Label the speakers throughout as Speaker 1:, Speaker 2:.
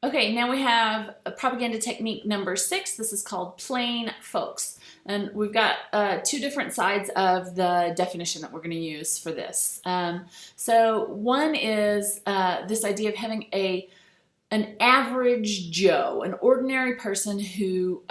Speaker 1: Okay, now we have propaganda technique number 6. This is called plain folks. And we've got two different sides of the definition that we're going to use for this. So one is this idea of having an average Joe, an ordinary person who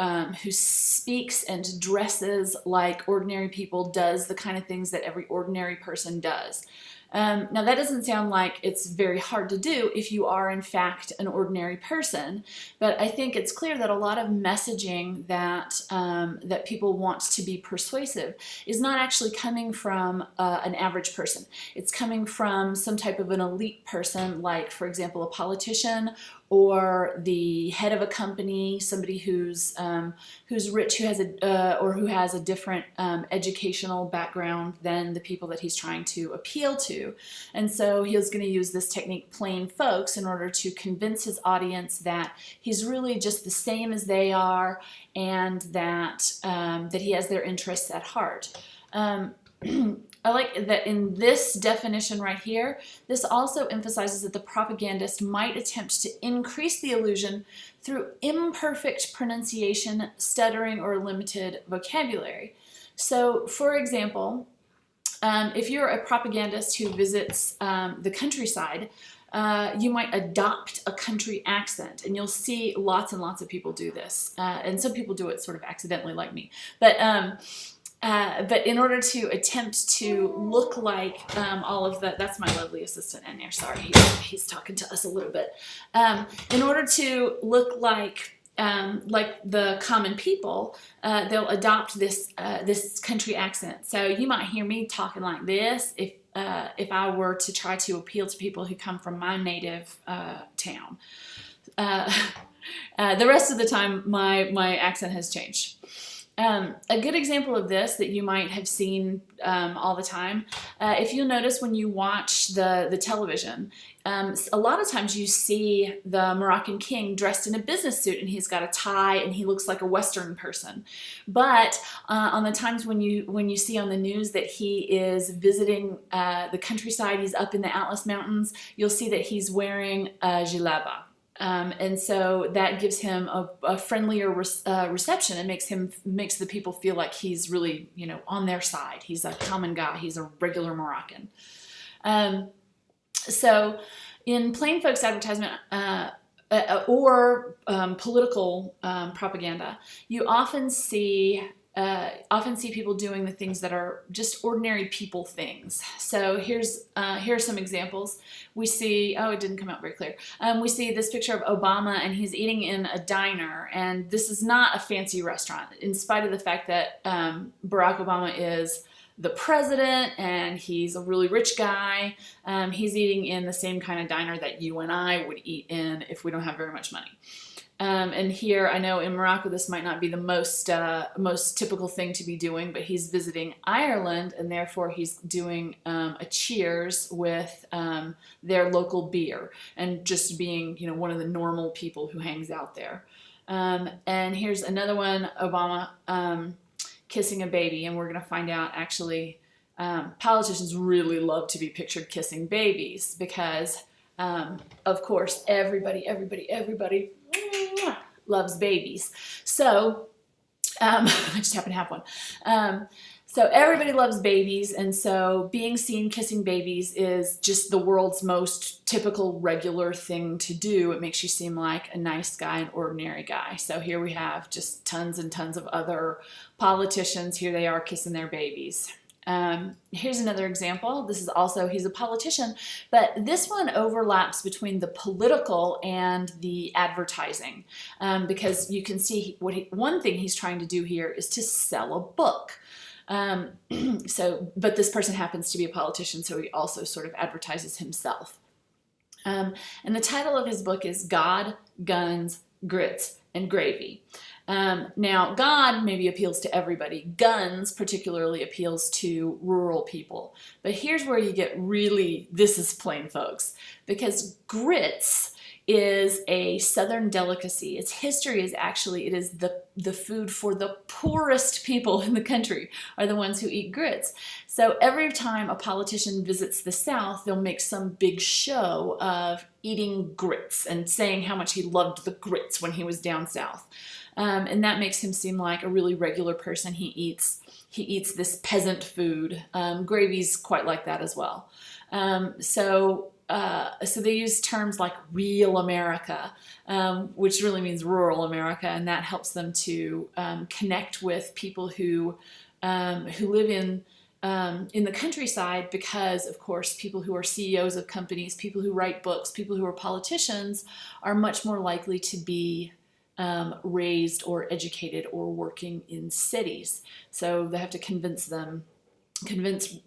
Speaker 1: speaks and dresses like ordinary people, does the kind of things that every ordinary person does. Now that doesn't sound like it's very hard to do if you are in fact an ordinary person, but I think it's clear that a lot of messaging that that people want to be persuasive is not actually coming from an average person. It's coming from some type of an elite person, like for example a politician or the head of a company, somebody who's rich, who has a different educational background than the people that he's trying to appeal to. And so he's going to use this technique, plain folks, in order to convince his audience that he's really just the same as they are, and that that he has their interests at heart. I like that in this definition right here, this also emphasizes that the propagandist might attempt to increase the illusion through imperfect pronunciation, stuttering, or limited vocabulary. So, for example, if you're a propagandist who visits the countryside, you might adopt a country accent, and you'll see lots and lots of people do this. And some people do it sort of accidentally, like me. But in order to attempt to look like all of the, that's my lovely assistant in there, sorry, he's talking to us a little bit. In order to look like the common people, they'll adopt this country accent. So you might hear me talking like this if I were to try to appeal to people who come from my native town. The rest of the time, my accent has changed. A good example of this that you might have seen all the time, if you'll notice when you watch the television, a lot of times you see the Moroccan king dressed in a business suit, and he's got a tie and he looks like a Western person. But on the times when you see on the news that he is visiting the countryside, he's up in the Atlas Mountains, you'll see that he's wearing a jilaba. And so that gives him a friendlier reception, and makes the people feel like he's really, on their side. He's a common guy. He's a regular Moroccan. So in plain folks advertisement or political propaganda, you often see people doing the things that are just ordinary people things. So here's some examples. We see, oh, it didn't come out very clear. We see this picture of Obama, and he's eating in a diner, and this is not a fancy restaurant, in spite of the fact that Barack Obama is the president and he's a really rich guy. He's eating in the same kind of diner that you and I would eat in if we don't have very much money. And here, I know in Morocco this might not be the most typical thing to be doing, but he's visiting Ireland, and therefore he's doing a cheers with their local beer, and just being one of the normal people who hangs out there. And here's another one, Obama kissing a baby, and we're going to find out actually politicians really love to be pictured kissing babies because of course everybody loves babies. So I just happen to have one. So everybody loves babies, and so being seen kissing babies is just the world's most typical, regular thing to do. It makes you seem like a nice guy, an ordinary guy. So here we have just tons and tons of other politicians. Here they are kissing their babies. Here's another example. This is also, he's a politician, but this one overlaps between the political and the advertising, because you can see one thing he's trying to do here is to sell a book. But this person happens to be a politician, so he also sort of advertises himself. And the title of his book is God, Guns, Grits, and Gravy. Now, God maybe appeals to everybody. Guns particularly appeals to rural people. But here's where you get really, this is plain folks, because grits is a Southern delicacy. Its history is actually, it is the food for the poorest people in the country are the ones who eat grits. So every time a politician visits the South, they'll make some big show of eating grits and saying how much he loved the grits when he was down South. And that makes him seem like a really regular person. He eats this peasant food. Gravy's quite like that as well. So they use terms like real America, which really means rural America, and that helps them to connect with people who live in the countryside, because of course people who are CEOs of companies, people who write books, people who are politicians are much more likely to be raised or educated or working in cities. So they have to convince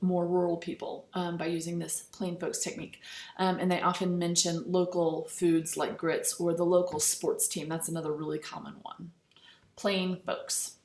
Speaker 1: more rural people by using this plain folks technique. And they often mention local foods like grits or the local sports team. That's another really common one. Plain folks.